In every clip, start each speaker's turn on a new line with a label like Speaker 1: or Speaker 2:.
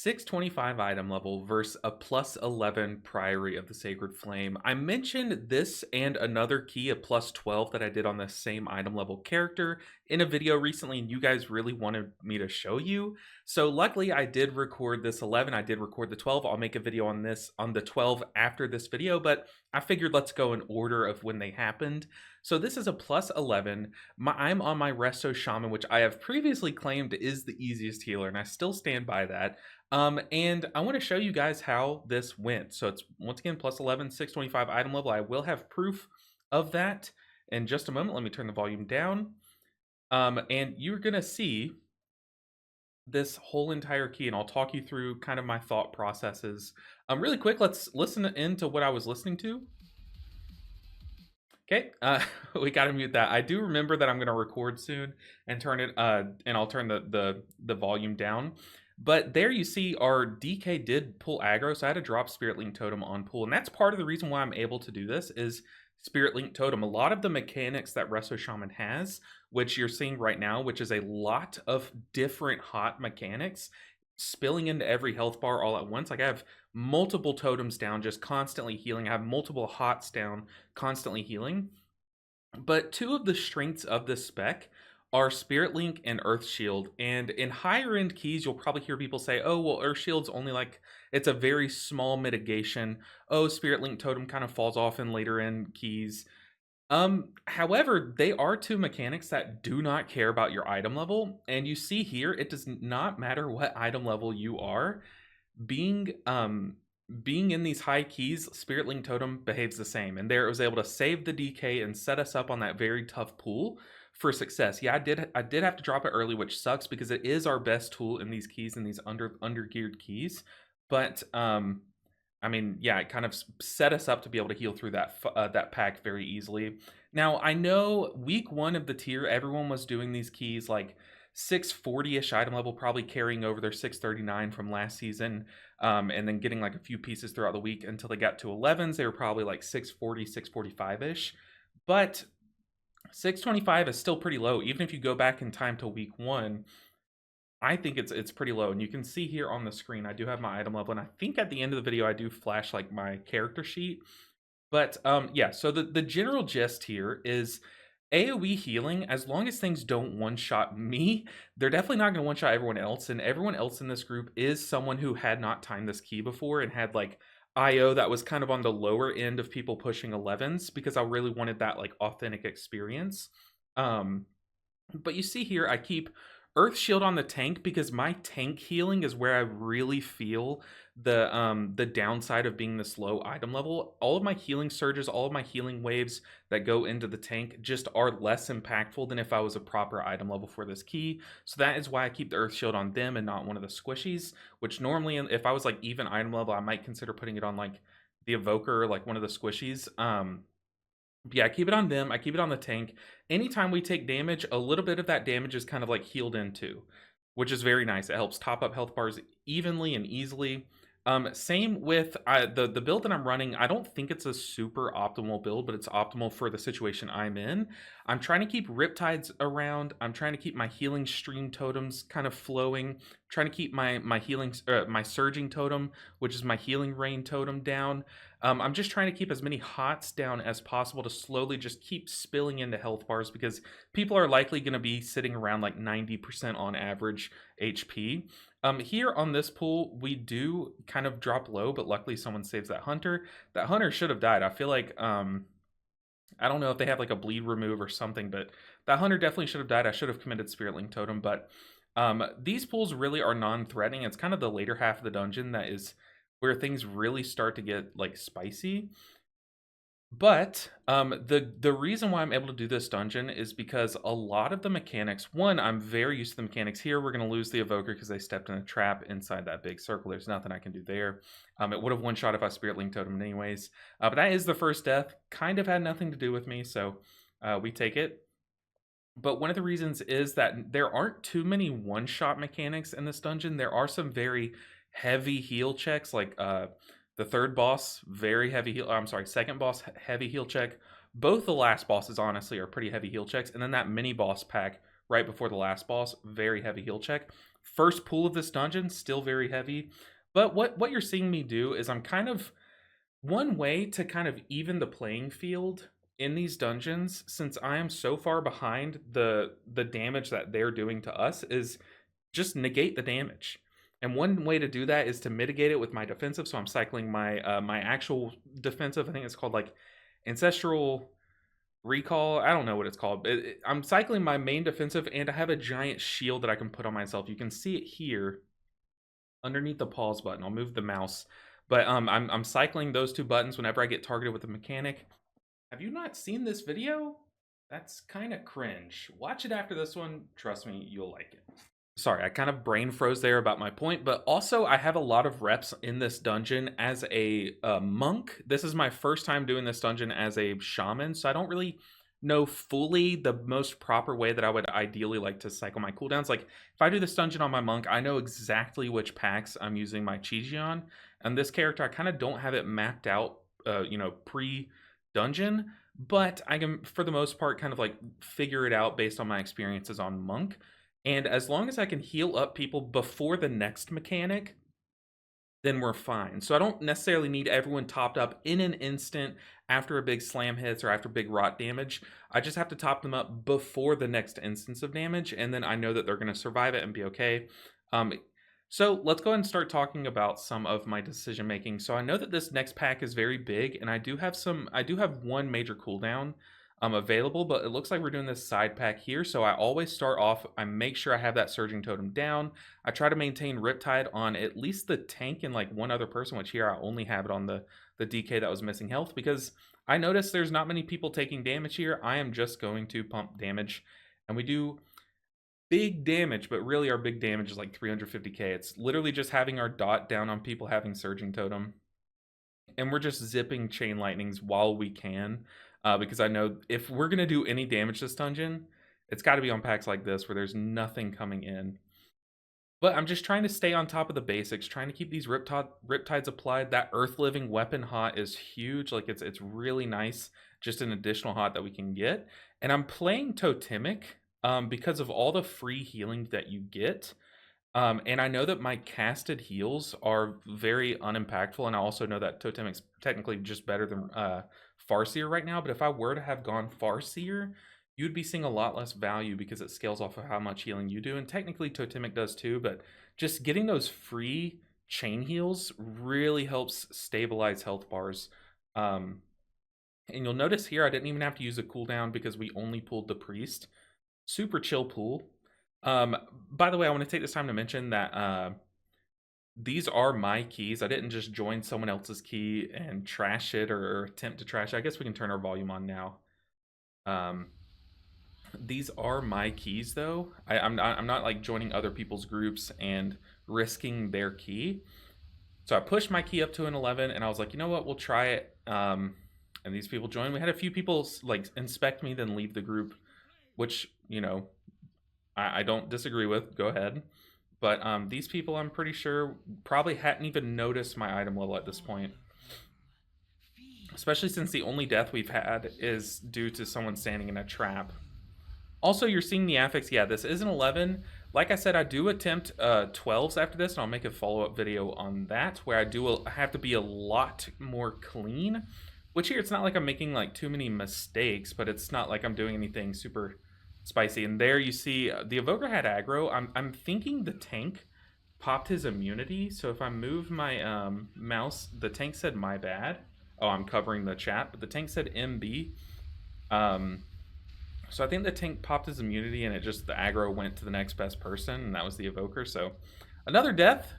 Speaker 1: 625 item level versus a plus 11 Priory of the Sacred Flame. I mentioned this and another key, a plus 12, that I did on the same item level character in a video recently, and you guys really wanted me to show you. So luckily I did record this 11, I did record the 12. I'll make a video on this, on the 12 after this video, but I figured let's go in order of when they happened. So this is a plus 11. I'm on my Resto Shaman, which I have previously claimed is the easiest healer, and I still stand by that. And I want to show you guys how this went. So it's, once again, plus 11, 625 item level. I will have proof of that in just a moment. Let me turn the volume down. And you're going to see this whole entire key, and I'll talk you through kind of my thought processes. Really quick, let's listen into what I was listening to. Okay, we gotta mute that. I do remember that I'm gonna record soon and turn it, and I'll turn the volume down. But there you see our DK did pull aggro, so I had to drop Spirit Link Totem on pull, and that's part of the reason why I'm able to do this is Spirit Link Totem. A lot of the mechanics that Resto Shaman has, which you're seeing right now, which is a lot of different hot mechanics, spilling into every health bar all at once. Like I have multiple totems down, just constantly healing. I have multiple hots down, constantly healing. But two of the strengths of this spec are Spirit Link and Earth Shield. And in higher end keys, you'll probably hear people say, oh, well, Earth Shield's only like, it's a very small mitigation. Oh, Spirit Link Totem kind of falls off in later end keys. However, they are two mechanics that do not care about your item level. And you see here, it does not matter what item level you are. Being in these high keys, Spirit Link Totem behaves the same. And there it was able to save the DK and set us up on that very tough pool for success. Yeah, I did have to drop it early, which sucks because it is our best tool in these keys, in these under-geared keys. But I mean, yeah, it kind of set us up to be able to heal through that pack very easily. Now, I know week 1 of the tier, everyone was doing these keys like 640-ish item level, probably carrying over their 639 from last season, and then getting like a few pieces throughout the week until they got to 11s. They were probably like 640, 645-ish. But 625 is still pretty low. Even if you go back in time to week 1, I think it's pretty low, and you can see here on the screen, I do have my item level, and I think at the end of the video, I do flash like my character sheet. But yeah, so the general gist here is AoE healing, as long as things don't one-shot me, they're definitely not going to one-shot everyone else, and everyone else in this group is someone who had not timed this key before and had like IO that was kind of on the lower end of people pushing 11s, because I really wanted that like authentic experience. But you see here, I keep Earth Shield on the tank because my tank healing is where I really feel the downside of being this low item level. All of my healing surges, all of my healing waves that go into the tank just are less impactful than if I was a proper item level for this key. So that is why I keep the Earth Shield on them and not one of the squishies, which normally if I was like even item level, I might consider putting it on like the Evoker, like one of the squishies. Yeah, I keep it on them. I keep it on the tank. Anytime we take damage, a little bit of that damage is kind of like healed into, which is very nice. It helps top up health bars evenly and easily. Same with the build that I'm running. I don't think it's a super optimal build, but it's optimal for the situation I'm in. I'm trying to keep Riptides around. I'm trying to keep my healing stream totems kind of flowing. Trying to keep my healing, my surging totem, which is my healing rain totem, down. I'm just trying to keep as many hots down as possible to slowly just keep spilling into health bars, because people are likely going to be sitting around like 90% on average HP. Here on this pool, we do kind of drop low, but luckily someone saves that hunter. That hunter should have died. I feel like, I don't know if they have like a bleed remove or something, but that hunter definitely should have died. I should have committed Spirit Link Totem, but these pools really are non-threatening. It's kind of the later half of the dungeon that is where things really start to get like spicy. But the reason why I'm able to do this dungeon is because a lot of the mechanics, one, I'm very used to the mechanics here. We're going to lose the Evoker because they stepped in a trap inside that big circle. There's nothing I can do there. It would have one-shot if I Spirit Link Totem anyways. But that is the first death. Kind of had nothing to do with me, so we take it. But one of the reasons is that there aren't too many one-shot mechanics in this dungeon. There are some very heavy heal checks, like the third boss, very heavy heal. I'm sorry, second boss, heavy heal check. Both the last bosses, honestly, are pretty heavy heal checks. And then that mini boss pack right before the last boss, very heavy heal check. First pull of this dungeon, still very heavy. But what you're seeing me do is I'm kind of one way to kind of even the playing field in these dungeons, since I am so far behind the damage that they're doing to us, is just negate the damage. And one way to do that is to mitigate it with my defensive. So I'm cycling my my actual defensive. I think it's called like ancestral recall. I don't know what it's called. I'm cycling my main defensive, and I have a giant shield that I can put on myself. You can see it here underneath the pause button. I'll move the mouse, but I'm cycling those two buttons whenever I get targeted with a mechanic. Have you not seen this video? That's kind of cringe. Watch it after this one. Trust me, you'll like it. Sorry, I kind of brain froze there about my point, but also I have a lot of reps in this dungeon as a monk. This is my first time doing this dungeon as a shaman, so I don't really know fully the most proper way that I would ideally like to cycle my cooldowns. Like, if I do this dungeon on my monk, I know exactly which packs I'm using my Chi on, and this character, I kind of don't have it mapped out, pre-dungeon, but I can, for the most part, kind of like figure it out based on my experiences on monk. And as long as I can heal up people before the next mechanic, then we're fine. So I don't necessarily need everyone topped up in an instant after a big slam hits or after big rot damage. I just have to top them up before the next instance of damage, and then I know that they're going to survive it and be okay. So let's go ahead and start talking about some of my decision making. So I know that this next pack is very big, and I do have one major cooldown available, but it looks like we're doing this side pack here. So I always start off, I make sure I have that surging totem down. I try to maintain Riptide on at least the tank and like one other person, which here I only have it on the DK that was missing health, because I noticed there's not many people taking damage here. I am just going to pump damage, and we do big damage, but really our big damage is like 350k. It's literally just having our dot down on people having surging totem, and we're just zipping chain lightnings while we can, because I know if we're going to do any damage this dungeon, it's got to be on packs like this where there's nothing coming in. But I'm just trying to stay on top of the basics, trying to keep these riptides applied. That earth living weapon hot is huge. Like, it's really nice, just an additional hot that we can get. And I'm playing totemic because of all the free healing that you get. And I know that my casted heals are very unimpactful, and I also know that Totemic's technically just better than Farseer right now, but if I were to have gone Farseer, you'd be seeing a lot less value because it scales off of how much healing you do, and technically Totemic does too, but just getting those free chain heals really helps stabilize health bars. And you'll notice here I didn't even have to use a cooldown because we only pulled the Priest. Super chill pool. By the way, I want to take this time to mention that these are my keys. I didn't just join someone else's key and trash it or attempt to trash it. I guess we can turn our volume on now. These are my keys, though. I'm not like joining other people's groups and risking their key. So I pushed my key up to an 11, and I was like, you know what, we'll try it. And these people joined. We had a few people like inspect me, then leave the group, which, you know, I don't disagree with. Go ahead. But these people, I'm pretty sure, probably hadn't even noticed my item level at this point. Especially since the only death we've had is due to someone standing in a trap. Also, you're seeing the affix. Yeah, this is an 11. Like I said, I do attempt 12s after this, and I'll make a follow-up video on that, where I have to be a lot more clean. Which here, it's not like I'm making like too many mistakes, but it's not like I'm doing anything super spicy. And there you see the Evoker had aggro. I'm thinking the tank popped his immunity. So if I move my mouse, the tank said my bad. Oh, I'm covering the chat, but the tank said MB. So I think the tank popped his immunity, and it just, the aggro went to the next best person, and that was the Evoker. So another death,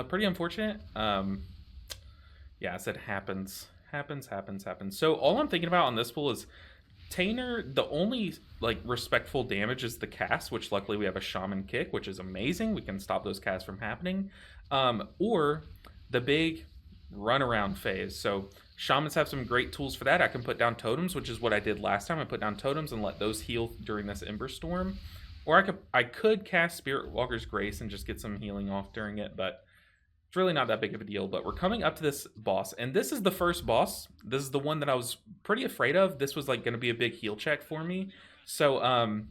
Speaker 1: pretty unfortunate. Yeah, I said happens. So all I'm thinking about on this pool is Tainer. The only like respectful damage is the cast, which luckily we have a Shaman kick, which is amazing. We can stop those casts from happening. Or the big runaround phase. So Shamans have some great tools for that. I can put down totems, which is what I did last time. I put down totems and let those heal during this Ember Storm. Or I could cast Spirit Walker's Grace and just get some healing off during it, but it's really not that big of a deal. But we're coming up to this boss, and this is the first boss. This is the one that I was pretty afraid of. This was like going to be a big heal check for me. So I'm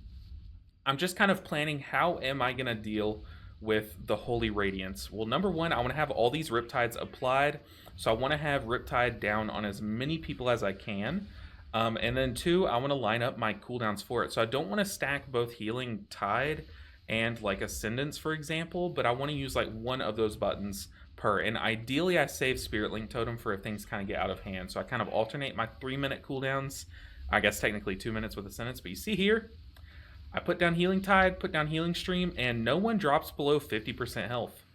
Speaker 1: just kind of planning, how am I going to deal with the Holy Radiance? Well, number one, I want to have all these Riptides applied. So I want to have Riptide down on as many people as I can. And then two, I want to line up my cooldowns for it. So I don't want to stack both Healing Tide and like Ascendance, for example, but I want to use like one of those buttons per. And ideally, I save Spirit Link Totem for if things kind of get out of hand. So I kind of alternate my 3-minute cooldowns. I guess technically 2 minutes with Ascendance, but you see here, I put down Healing Tide, put down Healing Stream, and no one drops below 50% health.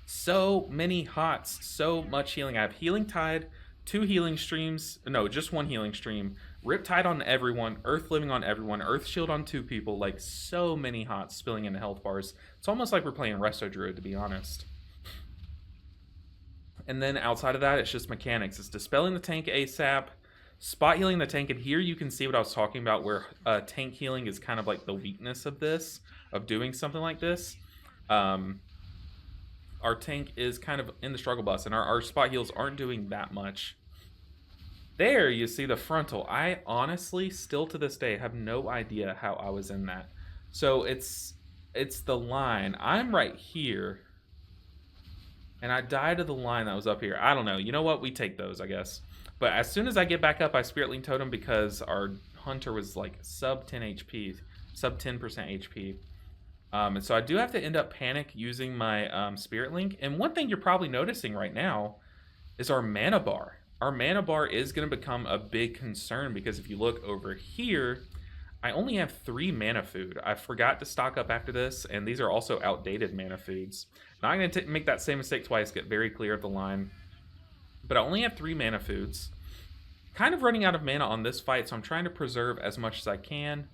Speaker 1: So many hots, so much healing. I have Healing Tide, 2 healing streams, no, just 1 healing stream, Riptide on everyone, Earth Living on everyone, Earth Shield on 2 people, like so many hots spilling into health bars. It's almost like we're playing Resto Druid, to be honest. And then outside of that, it's just mechanics. It's dispelling the tank ASAP, spot healing the tank, and here you can see what I was talking about, where tank healing is kind of like the weakness of this, of doing something like this. Our tank is kind of in the struggle bus, and our spot heals aren't doing that much. There you see the frontal. I honestly, still to this day, have no idea how I was in that. So it's the line. I'm right here, and I died to the line that was up here. I don't know. You know what? We take those, I guess. But as soon as I get back up, I Spirit Link Totem because our Hunter was like sub 10 HP, sub 10% HP. And so I do have to end up panic using my Spirit Link. And one thing you're probably noticing right now is our mana bar. Our mana bar is going to become a big concern because if you look over here, I only have 3 mana food. I forgot to stock up after this, and these are also outdated mana foods. Not going to make that same mistake twice, get very clear of the line. But I only have 3 mana foods. Kind of running out of mana on this fight, so I'm trying to preserve as much as I can.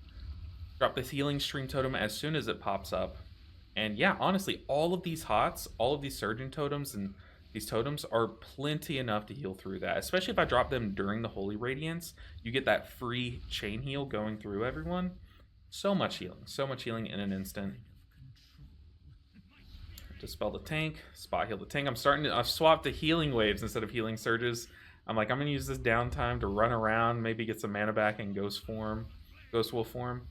Speaker 1: Drop this Healing Stream Totem as soon as it pops up. And yeah, honestly, all of these hots, all of these Surging Totems and these totems are plenty enough to heal through that. Especially if I drop them during the Holy Radiance. You get that free chain heal going through everyone. So much healing in an instant. Dispel the tank, spot heal the tank. I've swapped to healing waves instead of healing surges. I'm like, I'm gonna use this downtime to run around, maybe get some mana back in Ghost Wolf form.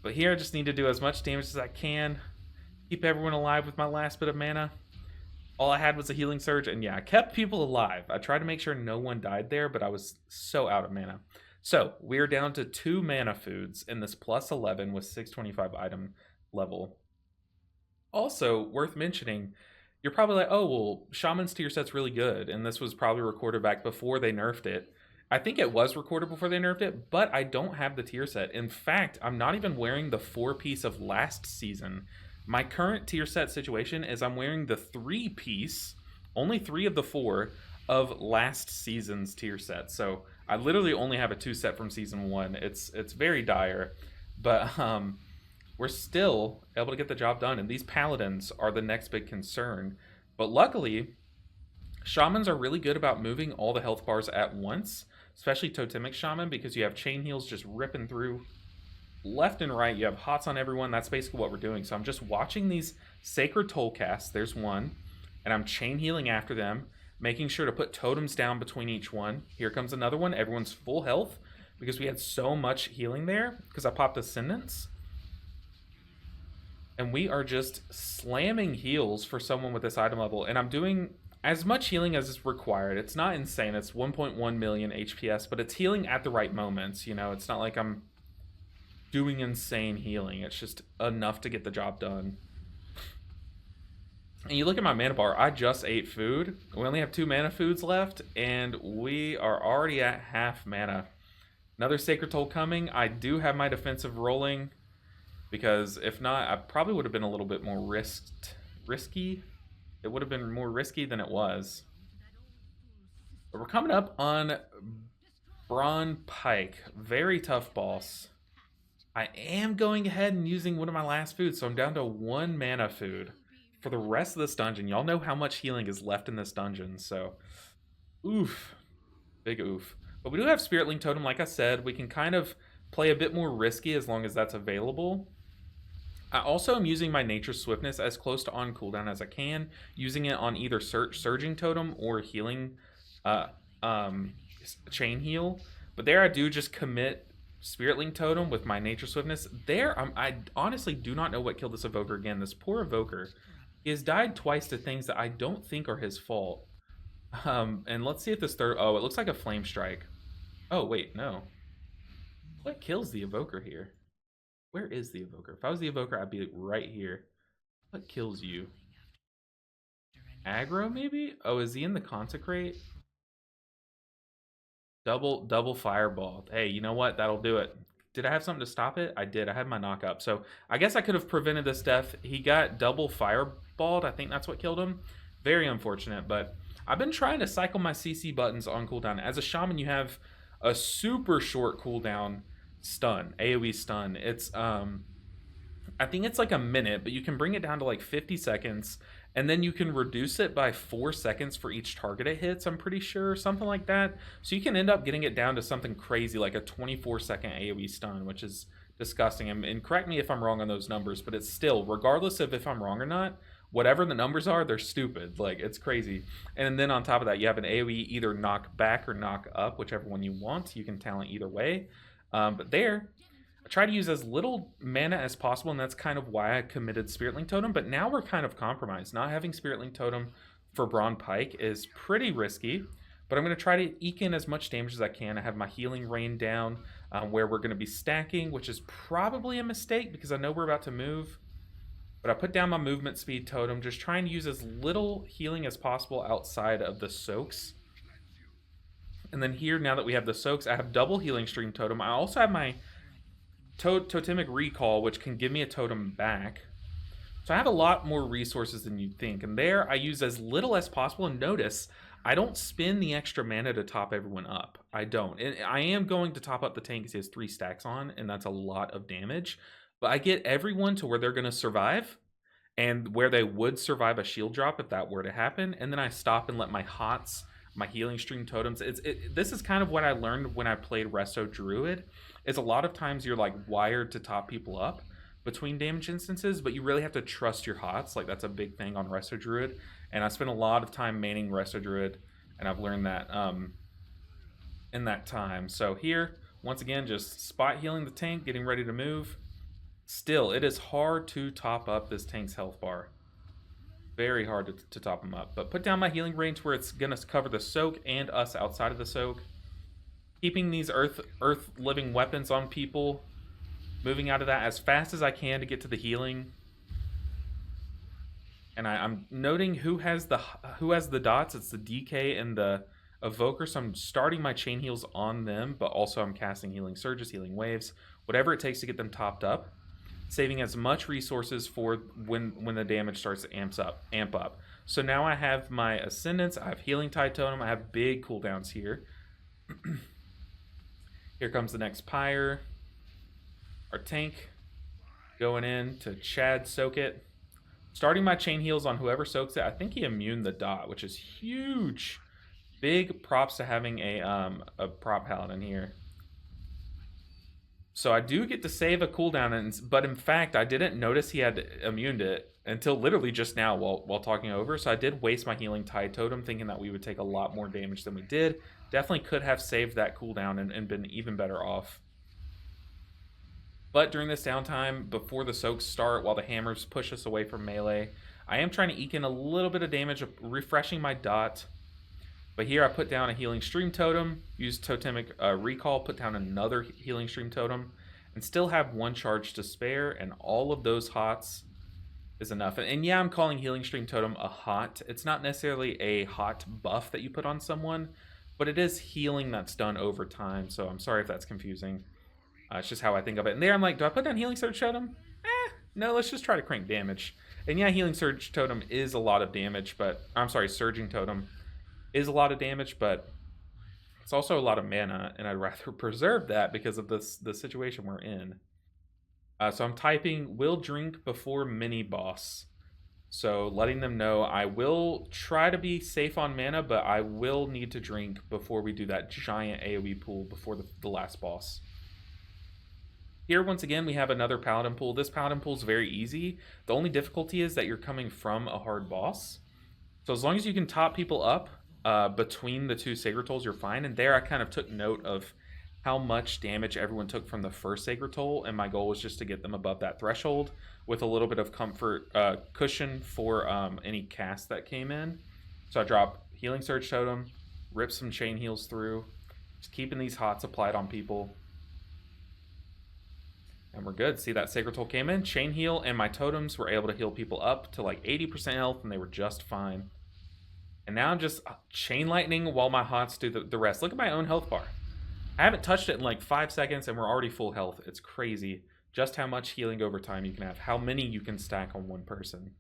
Speaker 1: But here I just need to do as much damage as I can. Keep everyone alive with my last bit of mana. All I had was a healing surge, and yeah, I kept people alive. I tried to make sure no one died there, but I was so out of mana. So, we're down to 2 mana foods in this plus 11 with 625 item level. Also, worth mentioning, you're probably like, oh, well, Shaman's tier set's really good, and this was probably recorded back before they nerfed it. I think it was recorded before they nerfed it, but I don't have the tier set. In fact, I'm not even wearing the 4-piece of last season. My current tier set situation is I'm wearing the 3-piece, only 3 of the 4, of last season's tier set. So I literally only have a 2 set from season 1. It's very dire, but we're still able to get the job done. And these paladins are the next big concern. But luckily, shamans are really good about moving all the health bars at once, especially totemic shaman, because you have chain heals just ripping through left and right. You have hots on everyone. That's basically what we're doing. So I'm just watching these sacred toll casts. There's one, and I'm chain healing after them, making sure to put totems down between each one. Here comes another one. Everyone's full health because we had so much healing there because I popped Ascendance. And we are just slamming heals for someone with this item level. And I'm doing as much healing as is required. It's not insane. It's 1.1 million HPS, but it's healing at the right moments. You know, it's not like I'm doing insane healing. It's just enough to get the job done. And you look at my mana bar, I just ate food. We only have 2 mana foods left, and we are already at half mana. Another Sacred Toll coming. I do have my defensive rolling, because if not, I probably would have been a little bit more risky. It would have been more risky than it was. But we're coming up on Braun Pike. Very tough boss. I am going ahead and using one of my last foods, so I'm down to 1 mana food for the rest of this dungeon. Y'all know how much healing is left in this dungeon, so oof. Big oof. But we do have Spirit Link Totem, like I said. We can kind of play a bit more risky as long as that's available. I also am using my Nature Swiftness as close to on cooldown as I can, using it on either Surging Totem or Healing Chain Heal. But there I do just commit Spirit Link Totem with my Nature Swiftness. There, I honestly do not know what killed this Evoker again. This poor Evoker. He has died twice to things that I don't think are his fault. And let's see if this third... Oh, it looks like a Flame Strike. Oh, wait, no. What kills the Evoker here? Where is the Evoker? If I was the Evoker, I'd be right here. What kills you? Aggro, maybe? Oh, is he in the Consecrate? Double Fireball. Hey, you know what? That'll do it. Did I have something to stop it? I did. I had my knock up. So I guess I could have prevented this death. He got double Fireballed. I think that's what killed him. Very unfortunate, but I've been trying to cycle my CC buttons on cooldown. As a Shaman, you have a super short cooldown stun, AoE stun. It's I think it's like a minute, but you can bring it down to like 50 seconds, and then you can reduce it by 4 seconds for each target it hits, I'm pretty sure, something like that. So you can end up getting it down to something crazy like a 24-second AoE stun, which is disgusting. And correct me if I'm wrong on those numbers, but it's still, regardless of if I'm wrong or not, whatever the numbers are, they're stupid. Like, it's crazy. And then on top of that, you have an AoE either knock back or knock up, whichever one you want. You can talent either way. But there, I try to use as little mana as possible, and that's kind of why I committed Spirit Link Totem. But now we're kind of compromised. Not having Spirit Link Totem for Brawn Pike is pretty risky, but I'm going to try to eke in as much damage as I can. I have my Healing Rain down, where we're going to be stacking, which is probably a mistake because I know we're about to move. But I put down my movement speed totem, just trying to use as little healing as possible outside of the soaks. And then here, now that we have the soaks, I have double healing stream totem. I also have my totemic recall, which can give me a totem back. So I have a lot more resources than you'd think. And there, I use as little as possible. And notice, I don't spend the extra mana to top everyone up. I don't. And I am going to top up the tank because he has 3 stacks on, and that's a lot of damage. But I get everyone to where they're going to survive and where they would survive a shield drop if that were to happen. And then I stop and let my HOTS, my healing stream totems. This is kind of what I learned when I played Resto Druid, is a lot of times you're like wired to top people up between damage instances, but you really have to trust your HOTS. Like, that's a big thing on Resto Druid. And I spent a lot of time maining Resto Druid, and I've learned that in that time. So here, once again, just spot healing the tank, getting ready to move. Still, it is hard to top up this tank's health bar. Very hard to top him up. But put down my healing range where it's going to cover the soak and us outside of the soak. Keeping these earth living weapons on people. Moving out of that as fast as I can to get to the healing. And I'm noting who has the dots. It's the DK and the Evoker. So I'm starting my chain heals on them, but also I'm casting healing surges, healing waves, whatever it takes to get them topped up. Saving as much resources for when the damage starts to amp up. So now I have my Ascendance, I have Healing Tide Totem, I have big cooldowns here. Here comes the next Pyre. Our tank going in to Chad soak it. Starting my chain heals on whoever soaks it. I think he immuned the dot, which is huge. Big props to having a prop paladin here. So I do get to save a cooldown, but in fact, I didn't notice he had immuned it until literally just now while talking over. So I did waste my Healing Tide Totem thinking that we would take a lot more damage than we did. Definitely could have saved that cooldown and been even better off. But during this downtime, before the soaks start, while the hammers push us away from melee, I am trying to eke in a little bit of damage, refreshing my dot. But here I put down a Healing Stream Totem, used Totemic Recall, put down another Healing Stream Totem, and still have 1 charge to spare, and all of those HOTS is enough. And yeah, I'm calling Healing Stream Totem a HOT. It's not necessarily a HOT buff that you put on someone, but it is healing that's done over time, so I'm sorry if that's confusing. It's just how I think of it. And there I'm like, do I put down Healing Surge Totem? No, let's just try to crank damage. And yeah, Healing Surge Totem is a lot of damage, but... I'm sorry, Surging Totem is a lot of damage, but it's also a lot of mana, and I'd rather preserve that because of the situation we're in. So I'm typing will drink before mini boss. So letting them know I will try to be safe on mana, but I will need to drink before we do that giant AoE pool before the last boss. Here, once again, we have another Paladin pool. This Paladin pool is very easy. The only difficulty is that you're coming from a hard boss. So as long as you can top people up between the 2 Sager Tolls, you're fine. And there I kind of took note of how much damage everyone took from the first Sacred Toll, and my goal was just to get them above that threshold with a little bit of comfort cushion for any cast that came in. So I drop Healing Surge Totem, rip some Chain Heals through, just keeping these hots applied on people. And we're good. See, that Sacred Toll came in, Chain Heal, and my totems were able to heal people up to like 80% health, and they were just fine. And now I'm just Chain Lightning while my hots do the rest. Look at my own health bar. I haven't touched it in like 5 seconds, and we're already full health. It's crazy just how much healing over time you can have, how many you can stack on one person.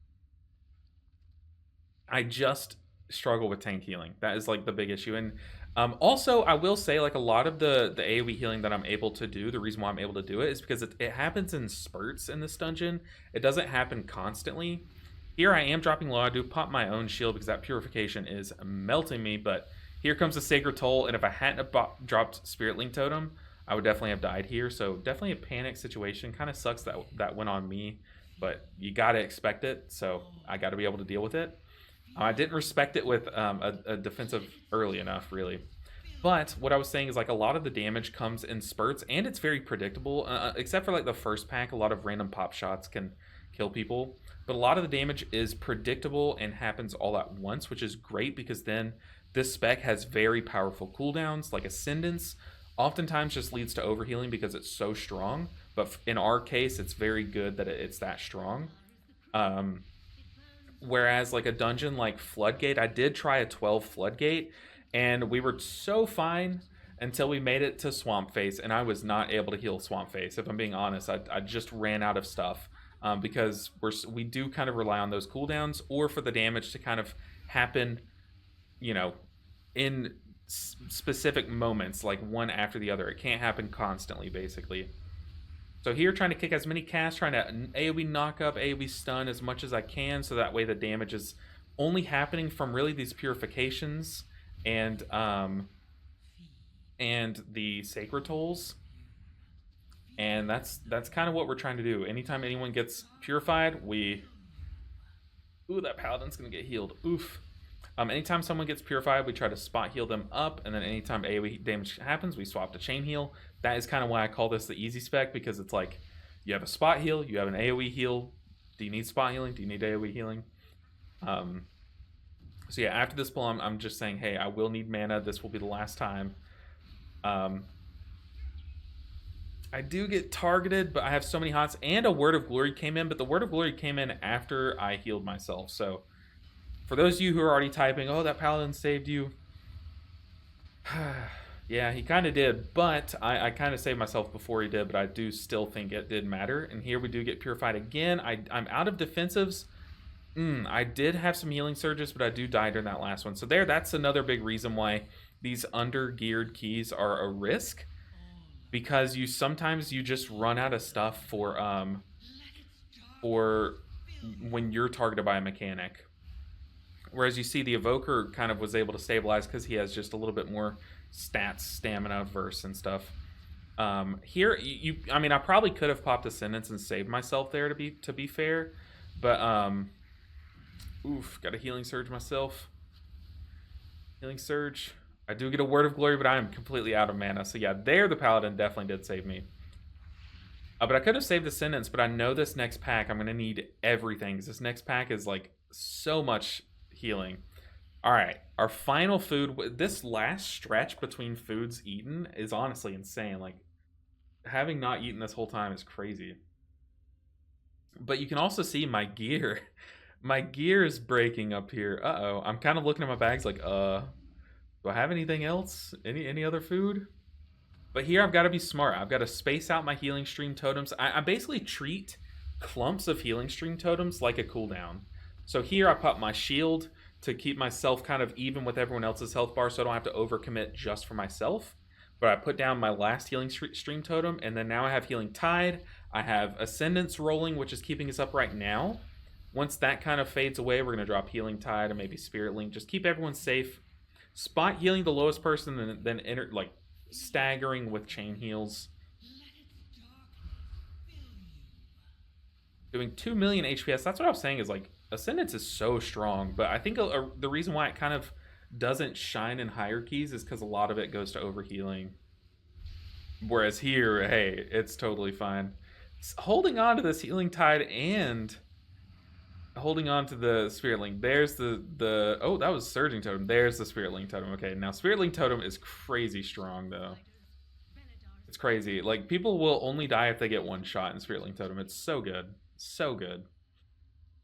Speaker 1: I just struggle with tank healing. That is like the big issue. And also, I will say, like, a lot of the AoE healing that I'm able to do, the reason why I'm able to do it is because it happens in spurts in this dungeon. It doesn't happen constantly. Here I am dropping low. I do pop my own shield because that purification is melting me, but here comes the Sacred Toll, and if I hadn't dropped Spirit Link Totem, I would definitely have died here. So definitely a panic situation. Kind of sucks that that went on me, but you got to expect it, so I got to be able to deal with it. I didn't respect it with a defensive early enough, really. But what I was saying is, like, a lot of the damage comes in spurts, and it's very predictable. Except for, like, the first pack, a lot of random pop shots can kill people. But a lot of the damage is predictable and happens all at once, which is great because then this spec has very powerful cooldowns, like Ascendance. Oftentimes just leads to overhealing because it's so strong. But in our case, it's very good that it's that strong. Whereas like a dungeon like Floodgate, I did try a 12 Floodgate, and we were so fine until we made it to Swamp Face, and I was not able to heal Swamp Face. If I'm being honest, I just ran out of stuff because we do kind of rely on those cooldowns, or for the damage to kind of happen, you know, in specific moments, like one after the other. It can't happen constantly, basically. So here, trying to kick as many casts, trying to AoE knock up, AoE stun as much as I can, so that way the damage is only happening from really these purifications and the Sacred Tolls. And that's kind of what we're trying to do. Anytime anyone gets purified, we... Ooh, that paladin's gonna get healed. Oof. Anytime someone gets purified, we try to spot heal them up, and then anytime AoE damage happens, we swap to chain heal. That is kind of why I call this the easy spec, because it's like, you have a spot heal, you have an AoE heal. Do you need spot healing? Do you need AoE healing? So yeah, after this pull, I'm just saying, hey, I will need mana. This will be the last time. I do get targeted, but I have so many hots, and a Word of Glory came in, but the Word of Glory came in after I healed myself, so... For those of you who are already typing, oh, that paladin saved you. Yeah, he kind of did, but I kind of saved myself before he did, but I do still think it did matter. And here we do get purified again. I'm out of defensives. I did have some healing surges, but I do die during that last one. So that's another big reason why these under-geared keys are a risk. Because sometimes you just run out of stuff for when you're targeted by a mechanic. Whereas you see the Evoker kind of was able to stabilize because he has just a little bit more stats, stamina, verse, and stuff. Here, I mean, I probably could have popped Ascendance and saved myself there to be fair, but oof, got a Healing Surge myself. Healing Surge. I do get a Word of Glory, but I am completely out of mana. So yeah, there the Paladin definitely did save me. But I could have saved Ascendance, but I know this next pack I'm gonna need everything because this next pack is like so much healing. All right, our final food. This last stretch between foods eaten is honestly insane. Like, having not eaten this whole time is crazy. But you can also see my gear. My gear is breaking up here. Uh-oh. I'm kind of looking at my bags like, do I have anything else? Any other food? But here I've got to be smart. I've got to space out my healing stream totems. I basically treat clumps of healing stream totems like a cooldown. So here I pop my shield to keep myself kind of even with everyone else's health bar so I don't have to overcommit just for myself. But I put down my last healing stream totem, and then now I have Healing Tide. I have Ascendance rolling, which is keeping us up right now. Once that kind of fades away, we're going to drop Healing Tide and maybe Spirit Link. Just keep everyone safe. Spot healing the lowest person, and then staggering with chain heals. Doing 2 million HPS. That's what I was saying is like, Ascendance is so strong, but I think the reason why it kind of doesn't shine in hierarchies is because a lot of it goes to overhealing. Whereas here, hey, it's totally fine. Holding on to this healing tide and holding on to the spirit link. There's the oh, that was surging totem. There's the spirit link totem. Okay, now spirit link totem is crazy strong though. It's crazy. Like people will only die if they get one shot in spirit link totem. It's so good, so good,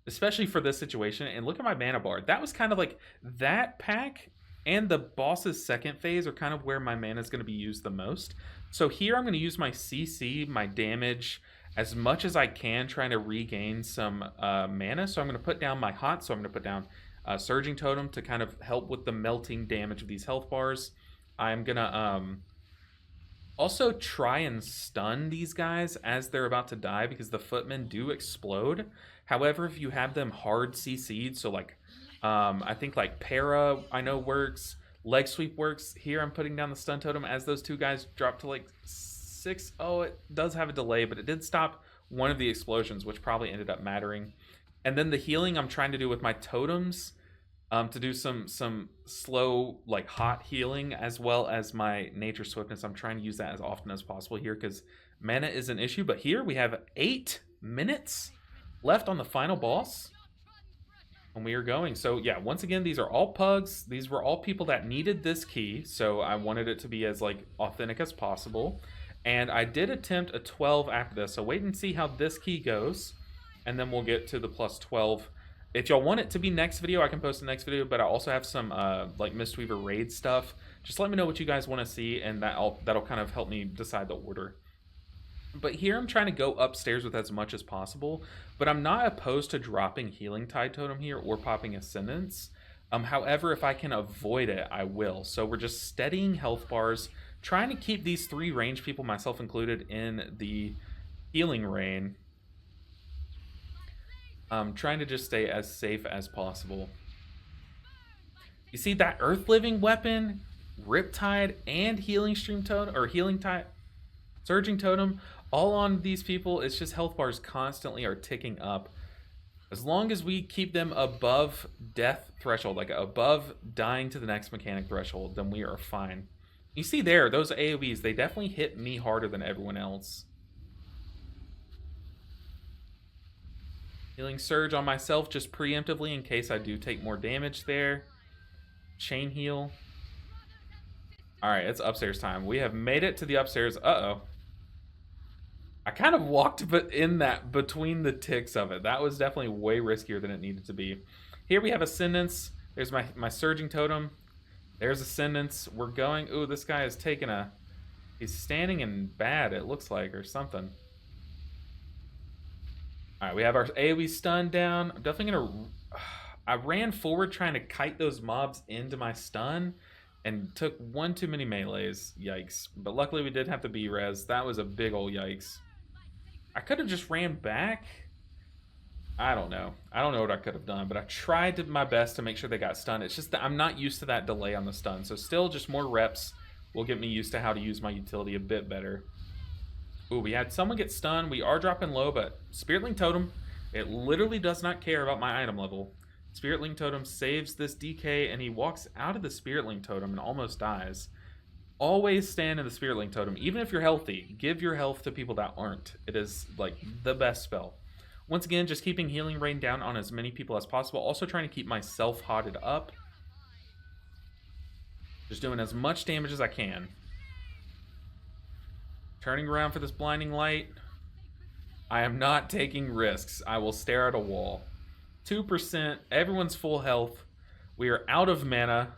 Speaker 1: especially for this situation. And look at my mana bar. That was kind of like that pack and the boss's second phase are kind of where my mana is going to be used the most. So here I'm going to use my CC, my damage, as much as I can, trying to regain some mana. So I'm going to put down my hot. So I'm going to put down Surging Totem to kind of help with the melting damage of these health bars. I'm going to also try and stun these guys as they're about to die because the footmen do explode. However, if you have them hard CC'd, so like I think like Para I know works, leg sweep works. Here I'm putting down the stun totem as those two guys drop to like 6. Oh, it does have a delay, but it did stop one of the explosions, which probably ended up mattering. And then the healing I'm trying to do with my totems to do some slow like hot healing as well as my nature swiftness. I'm trying to use that as often as possible here because mana is an issue. But here we have 8 minutes left on the final boss, and we are going. So yeah, once again, these are all pugs. These were all people that needed this key, so I wanted it to be as like authentic as possible. And I did attempt a 12 after this, so wait and see how this key goes, and then we'll get to the plus 12. If y'all want it to be next video, I can post the next video, but I also have some like Mistweaver raid stuff. Just let me know what you guys want to see, and that'll kind of help me decide the order. But here I'm trying to go upstairs with as much as possible, but I'm not opposed to dropping Healing Tide Totem here or popping Ascendance. However, if I can avoid it, I will. So we're just steadying health bars, trying to keep these 3 range people, myself included, in the healing rain. Trying to just stay as safe as possible. You see that Earth Living weapon, Riptide, and Healing Stream Totem, or Healing Tide, Surging Totem, all on these people. It's just health bars constantly are ticking up. As long as we keep them above death threshold, like above dying to the next mechanic threshold, then we are fine. You see there, those AoEs, they definitely hit me harder than everyone else. Healing Surge on myself just preemptively in case I do take more damage there. Chain heal. Alright, it's upstairs time. We have made it to the upstairs. Uh-oh. I kind of walked in that between the ticks of it. That was definitely way riskier than it needed to be. Here we have Ascendance. There's my Surging Totem. There's Ascendance. We're going... Ooh, this guy is taking a... He's standing in bad, it looks like, or something. Alright, we have our AoE stun down. I'm definitely going to... I ran forward trying to kite those mobs into my stun and took one too many melees. Yikes. But luckily we did have the B-res. That was a big old yikes. I could have just ran back. I don't know. I don't know what I could have done, but I tried my best to make sure they got stunned. It's just that I'm not used to that delay on the stun. So still just more reps will get me used to how to use my utility a bit better. Ooh, we had someone get stunned. We are dropping low, but Spirit Link Totem, it literally does not care about my item level. Spirit Link Totem saves this DK, and he walks out of the Spirit Link Totem and almost dies. Always stand in the Spirit Link Totem. Even if you're healthy, give your health to people that aren't. It is, like, the best spell. Once again, just keeping Healing Rain down on as many people as possible. Also trying to keep myself hotted up. Just doing as much damage as I can. Turning around for this Blinding Light. I am not taking risks. I will stare at a wall. 2%. Everyone's full health. We are out of mana.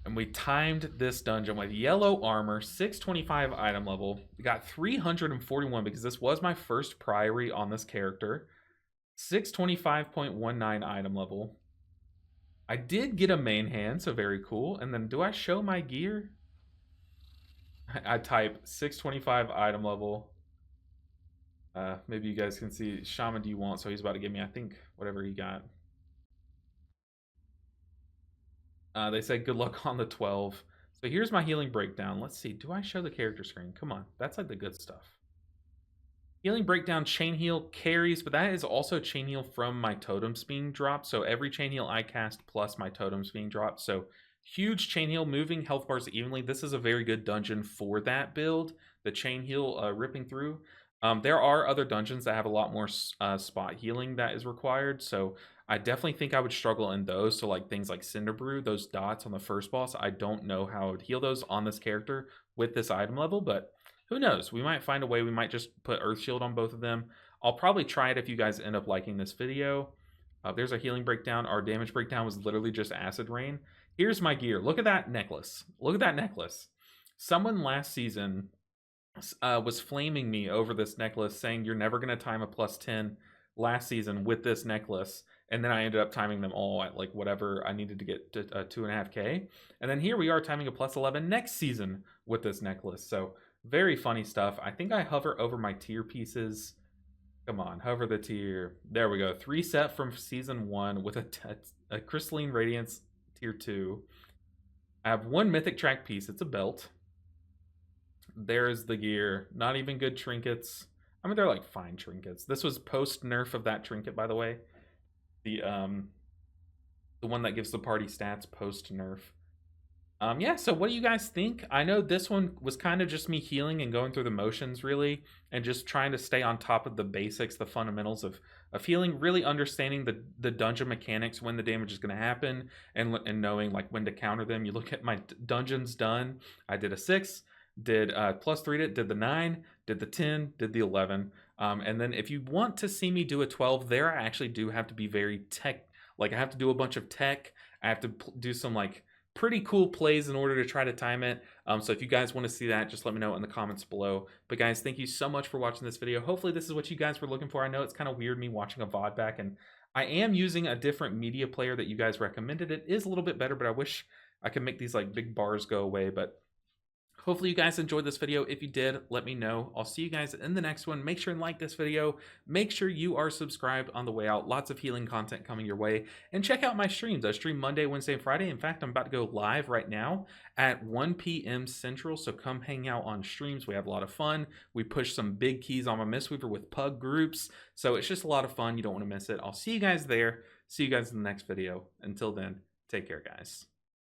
Speaker 1: And we timed this dungeon with yellow armor, 625 item level. We got 341 because this was my first Priory on this character. 625.19 item level. I did get a main hand, so very cool. And then do I show my gear? I type 625 item level. Maybe you guys can see. Shaman do you want? So he's about to give me, I think, whatever he got. They said good luck on the 12. So here's my healing breakdown. Let's see. Do I show the character screen? Come on. That's like the good stuff. Healing breakdown, chain heal carries, but that is also chain heal from my totems being dropped. So every chain heal I cast plus my totems being dropped. So Huge chain heal, moving health bars evenly. This is a very good dungeon for that build. The chain heal ripping through. There are other dungeons that have a lot more spot healing that is required, so I definitely think I would struggle in those. So like things like Cinder Brew, those dots on the first boss, I don't know how I would heal those on this character with this item level, but who knows? We might find a way. We might just put Earth Shield on both of them. I'll probably try it if you guys end up liking this video. There's a healing breakdown. Our damage breakdown was literally just acid rain. Here's my gear. Look at that necklace. Look at that necklace. Someone last season was flaming me over this necklace, saying you're never going to time a plus 10 last season with this necklace. And then I ended up timing them all at like whatever I needed to get to 2.5K. And then here we are timing a plus 11 next season with this necklace. So very funny stuff. I think I hover over my tier pieces. Come on, hover the tier. There we go. 3 set from season 1 with a Crystalline Radiance tier 2. I have 1 mythic track piece. It's a belt. There's the gear. Not even good trinkets. I mean, they're like fine trinkets. This was post nerf of that trinket, by the way. The one that gives the party stats post nerf. Yeah, so what do you guys think? I know this one was kind of just me healing and going through the motions, really, and just trying to stay on top of the basics, the fundamentals of healing, really understanding the dungeon mechanics, when the damage is going to happen, and knowing like when to counter them. You look at my dungeons done. I did a 6, did +3 to it, did the 9, did the 10, did the 11. And then if you want to see me do a 12, there I actually do have to be very tech, like I have to do a bunch of tech. I have to do some like pretty cool plays in order to try to time it. So if you guys want to see that, just let me know in the comments below. But guys, thank you so much for watching this video. Hopefully this is what you guys were looking for. I know it's kind of weird me watching a VOD back, and I am using a different media player that you guys recommended. It is a little bit better, but I wish I could make these like big bars go away. But hopefully you guys enjoyed this video. If you did, let me know. I'll see you guys in the next one. Make sure and like this video. Make sure you are subscribed on the way out. Lots of healing content coming your way. And check out my streams. I stream Monday, Wednesday, and Friday. In fact, I'm about to go live right now at 1 p.m. Central. So come hang out on streams. We have a lot of fun. We push some big keys on my Mistweaver with PUG groups. So it's just a lot of fun. You don't want to miss it. I'll see you guys there. See you guys in the next video. Until then, take care, guys.